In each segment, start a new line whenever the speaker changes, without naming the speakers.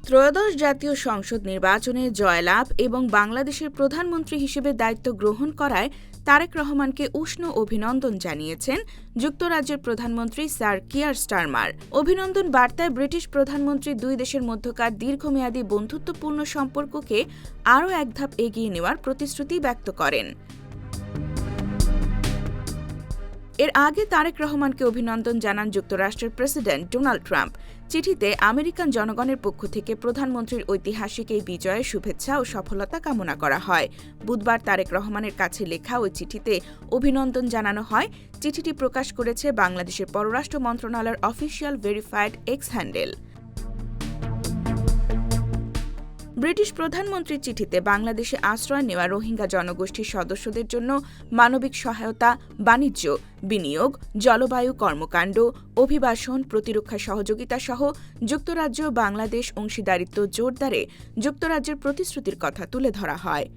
ত্রয়োদশ জাতীয় সংসদ নির্বাচনে জয়লাভ এবং বাংলাদেশের প্রধানমন্ত্রী হিসেবে দায়িত্ব গ্রহণ করায় তারেক রহমানকে উষ্ণ অভিনন্দন জানিয়েছেন যুক্তরাজ্যের প্রধানমন্ত্রী স্যার কিয়ার স্টারমার। অভিনন্দন বার্তায় ব্রিটিশ প্রধানমন্ত্রী দুই দেশের মধ্যকার দীর্ঘমেয়াদী বন্ধুত্বপূর্ণ সম্পর্ককে আরও এক ধাপ এগিয়ে নেওয়ার প্রতিশ্রুতি ব্যক্ত করেন। এর আগে তারেক রহমানকে অভিনন্দন জানান যুক্তরাষ্ট্রের প্রেসিডেন্ট ডোনাল্ড ট্রাম্প। চিঠিতে আমেরিকান জনগণের পক্ষ থেকে প্রধানমন্ত্রীর ঐতিহাসিক এই বিজয়ের শুভেচ্ছা ও সফলতা কামনা করা হয়। বুধবার তারেক রহমানের কাছে লেখা ওই চিঠিতে অভিনন্দন জানানো হয়। চিঠিটি প্রকাশ করেছে বাংলাদেশের পররাষ্ট্র মন্ত্রণালয়ের official verified x handle. British প্রধানমন্ত্রীর চিঠিতে বাংলাদেশে আশ্রয় নেওয়া রোহিঙ্গা জনগোষ্ঠীর সদস্যদের জন্য মানবিক সহায়তা, বাণিজ্য, বিনিয়োগ, জলবায়ু কর্মকাণ্ড, অভিবাসন, প্রতিরক্ষা সহযোগিতা সহ যুক্তরাজ্য বাংলাদেশ অংশীদারিত্ব জোরদারে যুক্তরাজ্যের প্রতিশ্রুতির কথা তুলে ধরা হয়।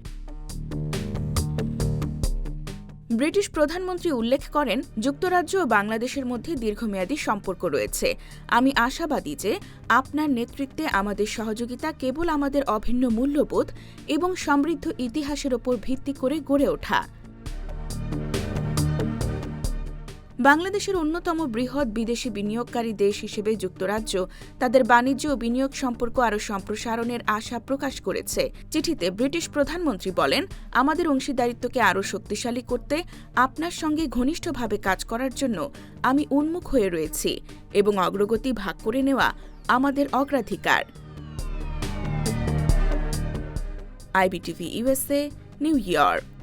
ব্রিটিশ প্রধানমন্ত্রী উল্লেখ করেন, যুক্তরাজ্য ও বাংলাদেশের মধ্যে দীর্ঘমেয়াদী সম্পর্ক রয়েছে। আমি আশাবাদী যে আপনার নেতৃত্বে আমাদের সহযোগিতা কেবল আমাদের অভিন্ন মূল্যবোধ এবং সমৃদ্ধ ইতিহাসের ওপর ভিত্তি করে গড়ে ওঠা। বাংলাদেশের অন্যতম বৃহৎ বিদেশি বিনিয়োগকারী দেশ হিসেবে যুক্তরাজ্য তাদের বাণিজ্য ও বিনিয়োগ সম্পর্ক আরও সম্প্রসারণের আশা প্রকাশ করেছে। চিঠিতে ব্রিটিশ প্রধানমন্ত্রী বলেন, আমাদের অংশীদারিত্বকে আরও শক্তিশালী করতে আপনার সঙ্গে ঘনিষ্ঠভাবে কাজ করার জন্য আমি উন্মুখ হয়ে রয়েছি এবং অগ্রগতি ভাগ করে নেওয়া আমাদের অগ্রাধিকার। IBTV USA, new York.